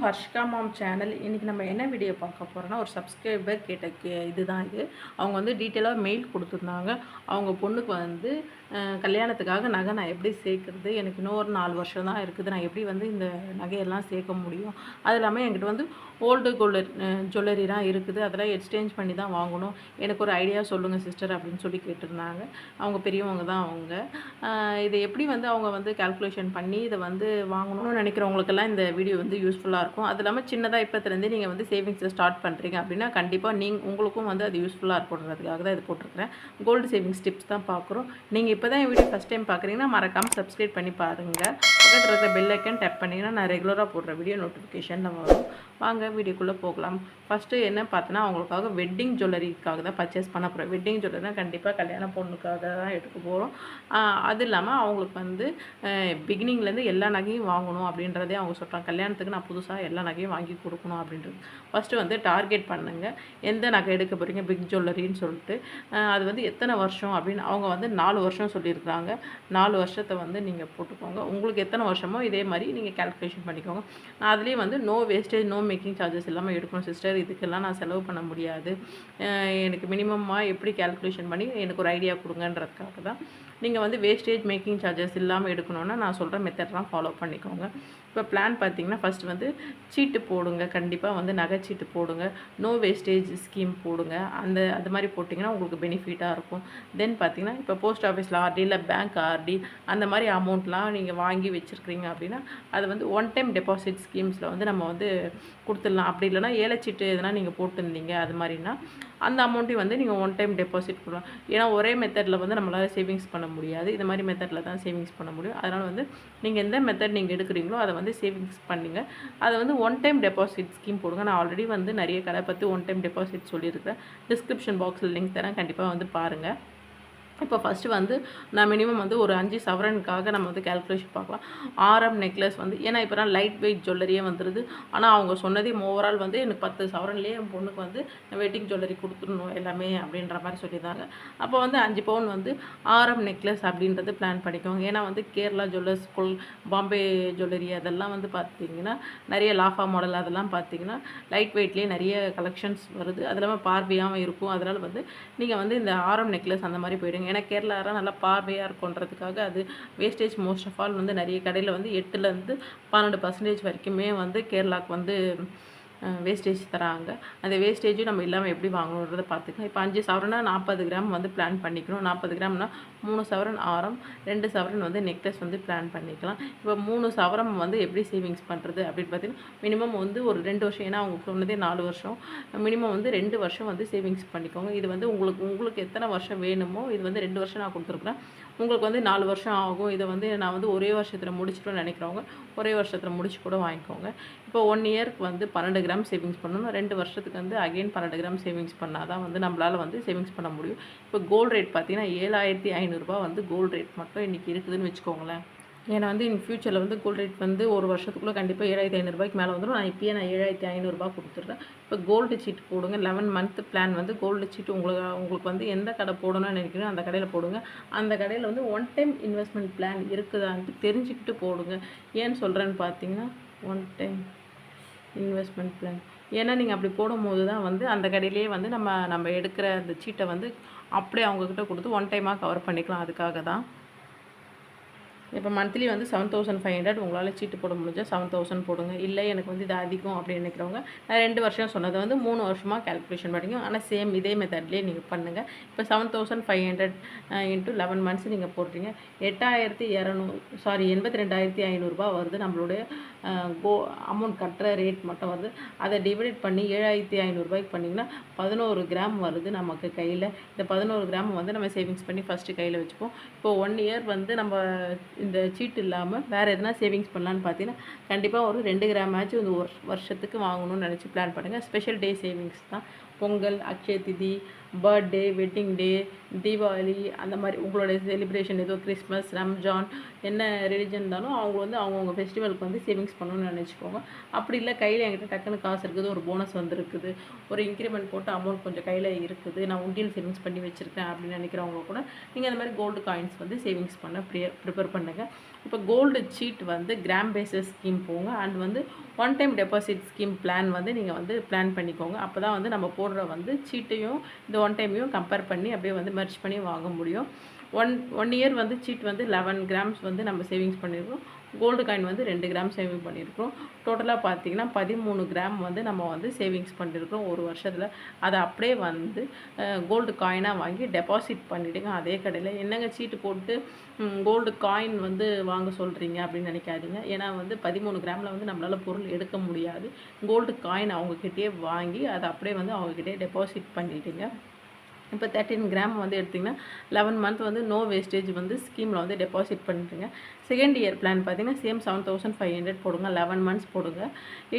ஹர்ஷிகா மாம் channel. இன்றைக்கி நம்ம என்ன வீடியோ பார்க்க போகிறோன்னா, ஒரு சப்ஸ்கிரைபர் கேட்ட இதுதான் இது. அவங்க வந்து டீட்டெயிலாக மெயில் கொடுத்துருந்தாங்க. அவங்க பொண்ணுக்கு வந்து கல்யாணத்துக்காக நகை நான் எப்படி சேர்க்குறது, எனக்கு இன்னும் ஒரு 4 வருஷம் தான் இருக்குது, நான் எப்படி வந்து இந்த நகையெல்லாம் சேர்க்க முடியும், அது இல்லாமல் என்கிட்ட வந்து ஓல்டு ஜுவல்லரிலாம் இருக்குது, அதெல்லாம் எக்ஸ்சேஞ்ச் பண்ணி தான் வாங்கணும், எனக்கு ஒரு ஐடியா சொல்லுங்கள் சிஸ்டர் அப்படின்னு சொல்லி கேட்டிருந்தாங்க. அவங்க பெரியவங்க தான் அவங்க. இதை எப்படி வந்து அவங்க வந்து கால்குலேஷன் பண்ணி இதை வந்து வாங்கணும்னு நினைக்கிறவங்களுக்கெல்லாம் இந்த வீடியோ வந்து யூஸ்ஃபுல்லாக இருக்கும். அது இல்லாமல் சின்னதாக இப்போத்துலேருந்தே நீங்கள் வந்து சேவிங்ஸை ஸ்டார்ட் பண்ணுறீங்க அப்படின்னா கண்டிப்பாக உங்களுக்கும் வந்து அது யூஸ்ஃபுல்லாக இருக்குன்றதுக்காக தான் இது போட்டிருக்கிறேன். கோல்டு சேவிங்ஸ் டிப்ஸ் தான் பார்க்குறோம். நீங்கள் இப்போ தான் வீடியோ ஃபஸ்ட் டைம் பார்க்குறீங்கன்னா மறக்காமல் சப்ஸ்கிரைப் பண்ணி பாருங்கள். பக்கத்தில் இருக்கிற பெல் ஐக்கன் டேப் பண்ணிங்கன்னா நான் ரெகுலராக போடுற வீடியோ நோட்டிஃபிகேஷனில் வரும். வாங்க வீடியோக்குள்ளே போகலாம். ஃபஸ்ட்டு என்ன பார்த்தோன்னா, அவங்களுக்காக வெட்டிங் ஜுவல்லரிக்காக தான் பர்ச்சேஸ் பண்ண போகிறேன். வெட்டிங் ஜுவல்லரி தான் கண்டிப்பாக கல்யாண பொண்ணுக்காக தான் எடுக்க போகிறோம். அது இல்லாமல் அவங்களுக்கு வந்து பிகினிங்லேருந்து எல்லா நகையும் வாங்கணும் அப்படின்றதே அவங்க சொல்கிறாங்க. கல்யாணத்துக்கு நான் புதுசாக எல்லா நகையும் வாங்கி கொடுக்கணும் அப்படின்றது. ஃபஸ்ட்டு வந்து டார்கெட் பண்ணுங்கள், எந்த நகை எடுக்க போகிறீங்க பிக் ஜுவல்லரின்னு சொல்லிட்டு. அது வந்து எத்தனை வருஷம் அப்படின்னு அவங்க வந்து 4 வருஷம் சொல்லியிருக்கிறாங்க. 4 வருஷத்தை வந்து நீங்கள் போட்டுக்கோங்க. உங்களுக்கு எத்தனை வருஷமோ இதே மாதிரி நீங்கள் கால்குலேஷன் பண்ணிக்கோங்க. நான் அதுலேயே வந்து no wastage, no making charges இல்லாமல் எடுக்கணும் சிஸ்டர், இதுக்கெல்லாம் நான் செலவு பண்ண முடியாது, எனக்கு மினிமமாக எப்படி கால்குலேஷன் பண்ணி எனக்கு ஒரு ஐடியா கொடுங்கன்றதுக்காக தான். நீங்கள் வந்து வேஸ்டேஜ் மேக்கிங் சார்ஜஸ் இல்லாமல் எடுக்கணுன்னா நான் சொல்கிற மெத்தட்லாம் ஃபாலோ பண்ணிக்கோங்க. இப்போ பிளான் பார்த்தீங்கன்னா, ஃபஸ்ட்டு வந்து சீட்டு போடுங்க, கண்டிப்பாக வந்து நகைச்சீட்டு போடுங்க, நோ வேஸ்டேஜ் ஸ்கீம் போடுங்க. அது மாதிரி போட்டிங்கன்னா உங்களுக்கு பெனிஃபிட்டாக இருக்கும். தென் பார்த்தீங்கன்னா, இப்போ போஸ்ட் ஆஃபீஸில் ஆர்டி இல்லை பேங்க் ஆர்டி அந்த மாதிரி அமௌண்ட்லாம் நீங்கள் வாங்கி வச்சுருக்கிறீங்க அப்படின்னா அது வந்து ஒன் டைம் டெபாசிட் ஸ்கீம்ஸில் வந்து நம்ம வந்து கொடுத்துடலாம். அப்படி இல்லைனா ஏலச்சீட்டு எதனா நீங்கள் போட்டுருந்தீங்க அது மாதிரினா அந்த அமௌண்ட்டையும் வந்து நீங்கள் ஒன் டைம் டெபாசிட் பண்ணலாம். ஏன்னா ஒரே மெத்தடில் வந்து நம்மளால் சேவிங்ஸ் பண்ண முடியாது, இது மாதிரி மெத்தடில் தான் சேவிங்ஸ் பண்ண முடியும். அதனால் வந்து நீங்கள் எந்த மெத்தட் நீங்கள் எடுக்கிறீங்களோ அதை வந்து சேவிங்ஸ் பண்ணுங்கள். அதை வந்து ஒன் டைம் டெபாசிட் ஸ்கீம் போடுங்க. நான் ஆல்ரெடி வந்து நிறைய கடை பற்றி ஒன் டைம் டெபாசிட் சொல்லியிருக்கிறேன். டிஸ்கிரிப்ஷன் பாக்ஸில் லிங்க் தரேன், கண்டிப்பாக வந்து பாருங்கள். இப்போ ஃபஸ்ட்டு வந்து நான் மினிமம் வந்து ஒரு 5 சவரனுக்காக நம்ம வந்து கால்குலேஷன் பார்க்கலாம். ஆரம் நெக்லஸ் வந்து ஏன்னா இப்போ நான் லைட் வெயிட் ஜுவல்லரியே வந்துடுது. ஆனால் அவங்க சொன்னதே ஓவரால் வந்து எனக்கு 10 சவரன்லேயே என் பொண்ணுக்கு வந்து வெட்டிங் ஜுவல்லரி கொடுத்துடணும் எல்லாமே அப்படின்ற மாதிரி சொல்லியிருந்தாங்க. அப்போ வந்து 5 பவுன் வந்து ஆரம் நெக்லஸ் அப்படின்றது பிளான் பண்ணிக்கோங்க. ஏன்னா வந்து கேரளா ஜுவல்லர்ஸ், பாம்பே ஜுவல்லரி அதெல்லாம் வந்து பார்த்திங்கன்னா நிறைய லாஃபா மாடல் அதெல்லாம் பார்த்திங்கன்னா லைட் வெயிட்லேயே நிறைய கலெக்ஷன்ஸ் வருது. அது இல்லாமல் பார்வையாகவும் இருக்கும். அதனால் வந்து நீங்கள் வந்து இந்த ஆரம் நெக்லஸ் அந்த மாதிரி போயிடுங்க. ஏன்னா கேரளாவில் நல்லா பார்வையாக இருக்குன்றதுக்காக அது வேஸ்டேஜ் மோஸ்ட் ஆஃப் ஆல் வந்து நிறைய கடையில் வந்து 8லேருந்து 12% வரைக்குமே வந்து கேரளாவுக்கு வந்து வேஸ்டேஜ் தராங்க. அந்த வேஸ்டேஜும் நம்ம இல்லாமல் எப்படி வாங்கணுன்றதை பார்த்துக்கலாம். இப்போ 5 சவரனா 40 கிராம் வந்து பிளான் பண்ணிக்கணும். 40 கிராம்னா 3 சவரன் ஆரம், 2 சவரன் வந்து நெக்லஸ் வந்து பிளான் பண்ணிக்கலாம். இப்போ 3 சவரம் வந்து எப்படி சேவிங்ஸ் பண்ணுறது அப்படின்னு பார்த்தீங்கன்னா, மினிமம் வந்து ஒரு 2 வருஷம், ஏன்னா அவங்க சொன்னதே 4 வருஷம், மினிமம் வந்து 2 வருஷம் வந்து சேவிங்ஸ் பண்ணிக்கோங்க. இது வந்து உங்களுக்கு எத்தனை வருஷம் வேணுமோ, இது வந்து 2 வருஷம் நான் கொடுத்துருக்குறேன். உங்களுக்கு வந்து 4 வருஷம் ஆகும். இதை வந்து நான் வந்து ஒரே வருஷத்தில் முடிச்சிட்டோன்னு நினைக்கிறவங்க ஒரே வருஷத்தில் முடிச்சு கூட வாங்கிக்கோங்க. இப்போ 1 இயருக்கு வந்து 12 கிராம் சேவிங்ஸ் பண்ணணும். 2 வருஷத்துக்கு வந்து அகெயின் 12 கிராம் சேவிங்ஸ் பண்ணால் தான் வந்து நம்மளால் வந்து சேவிங்ஸ் பண்ண முடியும். இப்போ கோல்டு ரேட் பார்த்திங்கன்னா 7500 வந்து கோல்டு ரேட் மட்டும் இன்றைக்கி இருக்குதுன்னு வச்சுக்கோங்களேன். ஏன்னா வந்து இன் ஃபியூச்சரில் வந்து கோல்டு ரேட் வந்து ஒரு வருஷத்துக்குள்ளே கண்டிப்பாக 7500 மேலே வந்துடும். நான் இப்போயே 7500 கொடுத்துட்றேன். இப்போ கோல்டு சீட் போடுங்க. 11 மந்த் பிளான் வந்து கோல்டு சீட் உங்களுக்கு வந்து எந்த கடை போடணும்னு நினைக்கிறீங்களோ அந்த கடையில் போடுங்க. அந்த கடையில் வந்து ஒன் டைம் இன்வெஸ்ட்மெண்ட் பிளான் இருக்குதான்ட்டு தெரிஞ்சுக்கிட்டு போடுங்க. ஏன்னு சொல்கிறேன்னு பார்த்தீங்கன்னா, ஒன் டைம் இன்வெஸ்ட்மெண்ட் பிளான், ஏன்னா நீங்கள் அப்படி போடும்போது தான் வந்து அந்த கடையிலேயே வந்து நம்ம எடுக்கிற அந்த சீட்டை வந்து அப்படியே அவங்கக்கிட்ட கொடுத்து ஒன் டைமாக கவர் பண்ணிக்கலாம். அதுக்காக தான். இப்போ மந்த்லி வந்து 7500 உங்களால் சீட்டு போட முடிஞ்சால் 7000 போடுங்க. இல்லை எனக்கு வந்து இது அதிகம் அப்படின்னு நினைக்கிறவங்க, நான் 2 வருஷம் சொன்னதை வந்து 3 வருஷமாக கால்குலேஷன் பண்ணிங்க. ஆனால் சேம் இதே மெத்தட்லேயே நீங்கள் பண்ணுங்கள். இப்போ 7500 இன்ட்டு 11 மந்த்ஸ் நீங்கள் போடுறீங்க, 82,500 வருது. நம்மளுடைய அமௌண்ட் கட்டுற ரேட் மட்டும் வருது. அதை டிவைட் பண்ணி 7500 பண்ணிங்கன்னா 11 கிராம் வருது நமக்கு கையில். இந்த 11 கிராம் வந்து நம்ம சேவிங்ஸ் பண்ணி ஃபஸ்ட்டு கையில் வச்சுப்போம். இப்போ 1 இயர் வந்து நம்ம இந்த சீட்டு இல்லாமல் வேறு எதனா சேவிங்ஸ் பண்ணலான்னு பார்த்தீங்கன்னா, கண்டிப்பாக ஒரு 2 கிராம் ஆச்சு ஒரு வருஷத்துக்கு வாங்கணும்னு நினச்சி பிளான் பண்ணுங்கள். ஸ்பெஷல் டே சேவிங்ஸ் தான். பொங்கல், அக்ஷய திதி, பர்த்டே, வெட்டிங் டே, தீபாவளி அந்த மாதிரி உங்களுடைய செலிப்ரேஷன் ஏதோ கிறிஸ்மஸ், ரம்ஜான் என்ன ரிலிஜன் இருந்தாலும் அவங்க வந்து அவங்கவுங்க ஃபெஸ்டிவலுக்கு வந்து சேவிங்ஸ் பண்ணணும்னு நினச்சிக்கோங்க. அப்படி இல்லை கையில் என்கிட்ட டக்குன்னு காசு இருக்குது, ஒரு போனஸ் வந்துருக்குது, ஒரு இன்க்ரிமெண்ட் போட்டு அமௌண்ட் கொஞ்சம் கையில் இருக்குது, நான் உண்டியல் சேவிங்ஸ் பண்ணி வச்சுருக்கேன் அப்படின்னு நினைக்கிறவங்க கூட நீங்கள் அந்த மாதிரி கோல்டு காயின்ஸ் வந்து சேவிங்ஸ் பண்ண ப்ரிப்பேர் பண்ணுங்கள். இப்போ கோல்டு சீட் வந்து கிராம் பேசிஸ் ஸ்கீம் போங்க அண்ட் வந்து one time deposit scheme plan வந்து நீங்கள் வந்து பிளான் பண்ணிக்கோங்க. அப்போ தான் வந்து நம்ம போடுற வந்து சீட்டையும் இந்த ஒன் டைமையும் கம்பேர் பண்ணி அப்படியே வந்து மெர்ஜ் பண்ணி வாங்க முடியும். ஒன் இயர் வந்து சீட் வந்து 11 கிராம்ஸ் வந்து நம்ம சேவிங்ஸ் பண்ணியிருக்கோம். கோல்டு காயின் வந்து 2 கிராம் சேவிங் பண்ணியிருக்கிறோம். டோட்டலாக பார்த்தீங்கன்னா 13 கிராம் வந்து நம்ம வந்து சேவிங்ஸ் பண்ணியிருக்கிறோம் ஒரு வருஷத்தில். அதை அப்படியே வந்து கோல்டு காயினாக வாங்கி டெபாசிட் பண்ணிவிடுங்க அதே கடையில். என்னங்க சீட்டு போட்டு கோல்டு காயின் வந்து வாங்க சொல்கிறீங்க அப்படின்னு நினைக்காதீங்க. ஏன்னா வந்து 13 கிராமில் வந்து நம்மளால் பொருள் எடுக்க முடியாது. கோல்டு காயின் அவங்கக்கிட்டே வாங்கி அதை அப்படியே வந்து அவங்கக்கிட்டே டெபாசிட் பண்ணிவிடுங்க. இப்போ 13 கிராம் வந்து எடுத்திங்கன்னா 11 மந்த் வந்து நோ வேஸ்டேஜ் வந்து ஸ்கீமில் வந்து டெபாசிட் பண்ணிட்டுங்க. செகண்ட் இயர் பிளான் பார்த்தீங்கன்னா சேம் 7500 போடுங்க, 11 மந்த்ஸ் போடுங்க,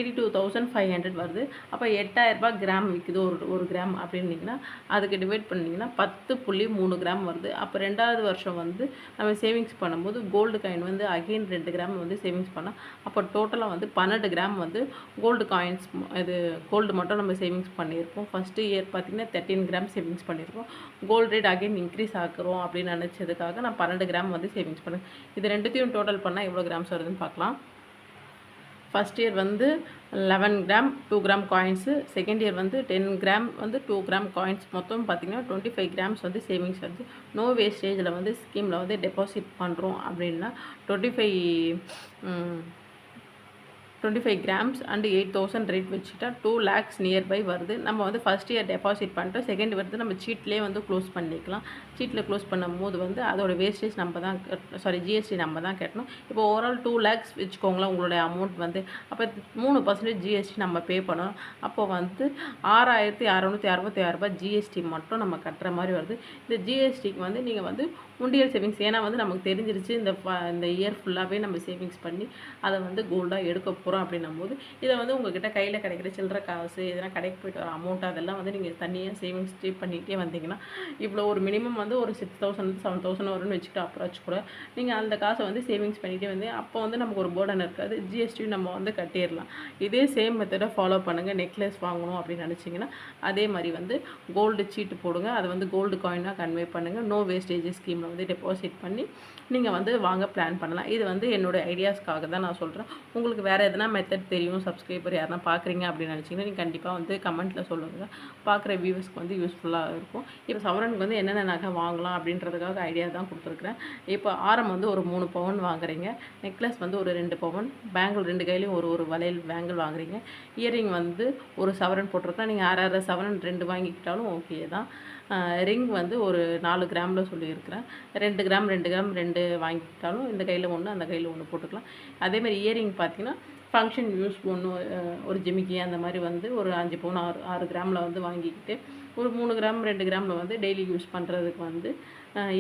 82,500 வருது. அப்போ 8000 ரூபாய் கிராம் விற்குது ஒரு கிராம் அப்படின்னிங்கன்னா அதுக்கு டிவைட் பண்ணிங்கன்னா 10.3 கிராம் வருது. அப்போ 2வது வருஷம் வந்து நம்ம சேவிங்ஸ் பண்ணும்போது கோல்டு காயின் வந்து அகெயின் 2 கிராம் வந்து சேவிங்ஸ் பண்ணோம். அப்போ டோட்டலாக வந்து 12 கிராம் வந்து கோல்டு காயின்ஸ் இது கோல்டு மட்டும் நம்ம சேவிங்ஸ் பண்ணியிருப்போம். ஃபஸ்ட்டு இயர் பார்த்திங்கன்னா 13 கிராம் சேவிங்ஸ் பண்ணியிருக்கோம். கோல்டு ரேட் அகைன் இன்க்ரீஸ் ஆக்குறோம் அப்படின்னு நினச்சதுக்காக நான் 12 கிராம் வந்து சேவிங்ஸ் பண்ணேன். இது ரெண்டுத்தையும் டோட்டல் பண்ணால் எவ்வளோ கிராம்ஸ் வருதுன்னு பார்க்கலாம். ஃபஸ்ட் இயர் வந்து 11 gram 2 gram coins, second year வந்து 10 கிராம் வந்து 2 கிராம் காயின்ஸ், மொத்தம் பார்த்திங்கன்னா 25 கிராம்ஸ் வந்து சேவிங்ஸ் வருது. நோ வேஸ்டேஜில் வந்து ஸ்கீமில் வந்து டெபாசிட் பண்ணுறோம் அப்படின்னா 25 கிராம்ஸ் அண்டு 8,000 ரேட் வச்சுட்டா 2 lakhs நியர்பை வருது. நம்ம வந்து ஃபஸ்ட் இயர் டெபாசிட் பண்ணிட்டோம், செகண்ட் வந்து நம்ம சீட்லேயே வந்து க்ளோஸ் பண்ணிக்கலாம். சீட்டில் க்ளோஸ் பண்ணும்போது வந்து அதோட வேஸ்டேஜ் நம்ம தான் ஜிஎஸ்டி நம்ம தான் கட்டணும். இப்போ ஓவரால் 2 lakhs வச்சுக்கோங்களேன் உங்களுடைய அமௌண்ட் வந்து. அப்போ 3% ஜிஎஸ்டி நம்ம பே பண்ணணும். அப்போ வந்து 6,666 ரூபாய் ஜிஎஸ்டி மட்டும் நம்ம கட்டுற மாதிரி வருது. இந்த ஜிஎஸ்டிக்கு வந்து நீங்கள் வந்து உண்டியல் சேவிங்ஸ், ஏன்னா வந்து நமக்கு தெரிஞ்சிருச்சு இந்த இயர் ஃபுல்லாகவே நம்ம சேவிங்ஸ் பண்ணி அதை வந்து கோல்டாக எடுக்க போகிறோம் அப்படின்னும் போது இதை வந்து உங்கள்கிட்ட கையில் கிடைக்கிற சில்லற காசு எதனா கடைக்கு போய்ட்டு வர அமௌண்ட் அதெல்லாம் வந்து நீங்கள் தனியாக சேவிங்ஸ் பண்ணிகிட்டே வந்தீங்கன்னா இவ்வளோ ஒரு மினிமம் வந்து ஒரு 6,000 7,000 வரும்னு வச்சுக்கிட்டு அப்ரோச் கூட நீங்கள் அந்த காசை வந்து சேவிங்ஸ் பண்ணிகிட்டே வந்து அப்போ வந்து நமக்கு ஒரு பேர்டன் இருக்காது, ஜிஎஸ்டியும் நம்ம வந்து கட்டிடலாம். இதே சேம் மெத்தடை ஃபாலோ பண்ணுங்கள். நெக்லஸ் வாங்கணும் அப்படின்னு நினச்சிங்கன்னா அதே மாதிரி வந்து கோல்டு சீட்டு போடுங்க, அதை வந்து கோல்டு காயினாக கன்வே பண்ணுங்கள். நோ வேஸ்டேஜ் ஸ்கீமில் வந்து டெபாசிட் பண்ணி நீங்கள் வந்து வாங்க பிளான் பண்ணலாம். இது வந்து என்னோடய ஐடியாஸ்க்காக தான் நான் சொல்கிறேன். உங்களுக்கு வேறு எதனா மெத்தட் தெரியும், சப்ஸ்கிரைபர் யாருன்னா பார்க்குறீங்க அப்படின்னு நினச்சிங்கன்னா நீங்கள் கண்டிப்பாக வந்து கமெண்ட்டில் சொல்லுங்கள். பார்க்குற வியூவர்ஸ்க்கு வந்து யூஸ்ஃபுல்லாக இருக்கும். இப்போ சவரனுக்கு வந்து என்னென்ன நகை வாங்கலாம் அப்படின்றதுக்காக ஐடியா தான் கொடுத்துருக்குறேன். இப்போ ஆரம் வந்து ஒரு 3 பவுன் வாங்குறீங்க, நெக்லஸ் வந்து ஒரு 2 பவுன், பேங்கிள் 2 கையிலையும் ஒரு வளையல் பேங்கிள் வாங்குறீங்க, இயரிங் வந்து ஒரு சவரன் போட்டிருக்கேன். நீங்கள் 6 சவரன் 2 வாங்கிக்கிட்டாலும் ஓகே தான். ரிங் வந்து ஒரு 4 கிராமில் சொல்லியிருக்கிறேன். 2 கிராம் 2 வாங்கிக்கிட்டாலும் இந்த கையில் 1 அந்த கையில் 1 போட்டுக்கலாம். அதேமாதிரி இயரிங் பார்த்திங்கன்னா ஃபங்க்ஷன் யூஸ் ஒன்று ஒரு ஜிமிக்கி அந்த மாதிரி வந்து ஒரு 5 பவுன் 6 கிராமில் வந்து வாங்கிக்கிட்டு ஒரு 3 கிராம் 2 கிராமில் வந்து டெய்லி யூஸ் பண்ணுறதுக்கு வந்து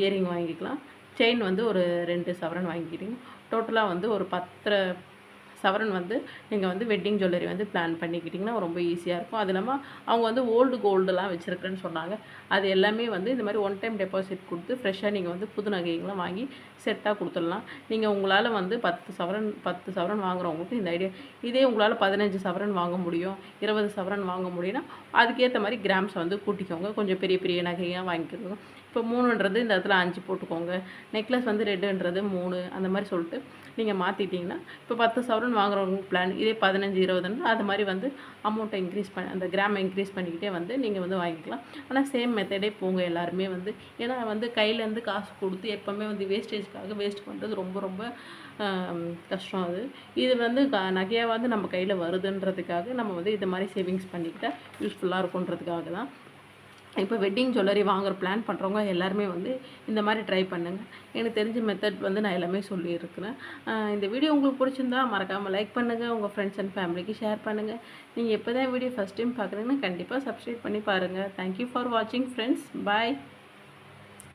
இயரிங் வாங்கிக்கலாம். செயின் வந்து ஒரு 2 சவரன் வாங்கிக்கிட்டீங்க. டோட்டலாக வந்து ஒரு 10 சவரன் வந்து நீங்கள் வந்து வெட்டிங் ஜுவல்லரி வந்து பிளான் பண்ணிக்கிட்டிங்கன்னா ரொம்ப ஈஸியாக இருக்கும். அது இல்லாமல் அவங்க வந்து ஓல்டு கோல்டுலாம் வச்சுருக்குறேன்னு சொன்னாங்க. அது எல்லாமே வந்து இந்த மாதிரி ஒன் டைம் டெபாசிட் கொடுத்து ஃப்ரெஷ்ஷாக நீங்கள் வந்து புது நகைகள்லாம் வாங்கி செட்டாக கொடுத்துடலாம். நீங்கள் உங்களால் வந்து 10 சவரன் வாங்குறவங்களுக்கு இந்த ஐடியா. இதே உங்களால் 15 சவரன் வாங்க முடியும், 20 சவரன் வாங்க முடியும்னா அதுக்கேற்ற மாதிரி கிராம்ஸ் வந்து கூட்டிக்கோங்க. கொஞ்சம் பெரிய பெரிய நகையாக வாங்கிக்கோங்க. இப்போ 3ன்றது இந்த இடத்துல 5 போட்டுக்கோங்க. நெக்லஸ் வந்து 2ன்றது 3 அந்த மாதிரி சொல்லிட்டு நீங்கள் மாற்றிட்டிங்கன்னா இப்போ 10 சவரன் வாங்குறவங்க பிளான் இதே 15 20ன்னு அது மாதிரி வந்து அமௌண்ட்டை இன்க்ரீஸ் அந்த கிராமை இன்க்ரீஸ் பண்ணிக்கிட்டே வந்து நீங்கள் வந்து வாங்கிக்கலாம். ஆனால் சேம் மெத்தடே போங்க எல்லாருமே வந்து. ஏன்னா வந்து கையிலேருந்து காசு கொடுத்து எப்போவுமே வந்து வேஸ்டேஜ்க்காக வேஸ்ட் பண்ணுறது ரொம்ப ரொம்ப கஷ்டம். இது வந்து நகையாக வந்து நம்ம கையில் வருதுன்றதுக்காக நம்ம வந்து இது மாதிரி சேவிங்ஸ் பண்ணிக்கிட்டால் யூஸ்ஃபுல்லாக இருக்குன்றதுக்காக தான். இப்போ வெட்டிங் ஜுவல்லரி வாங்குற பிளான் பண்ணுறவங்க எல்லாருமே வந்து இந்த மாதிரி ட்ரை பண்ணுங்கள். எனக்கு தெரிஞ்ச மெத்தட் வந்து நான் எல்லாமே சொல்லியிருக்கிறேன். இந்த வீடியோ உங்களுக்கு பிடிச்சிருந்தா மறக்காமல் லைக் பண்ணுங்கள், உங்கள் ஃப்ரெண்ட்ஸ் அண்ட் ஃபேமிலிக்கு ஷேர் பண்ணுங்கள். நீங்கள் எப்போ தான் வீடியோ ஃபஸ்ட் டைம் பார்க்குறீங்கன்னா கண்டிப்பாக சப்ஸ்கிரைப் பண்ணி பாருங்கள். தேங்க்யூ ஃபார் வாட்சிங் ஃப்ரெண்ட்ஸ். பாய்.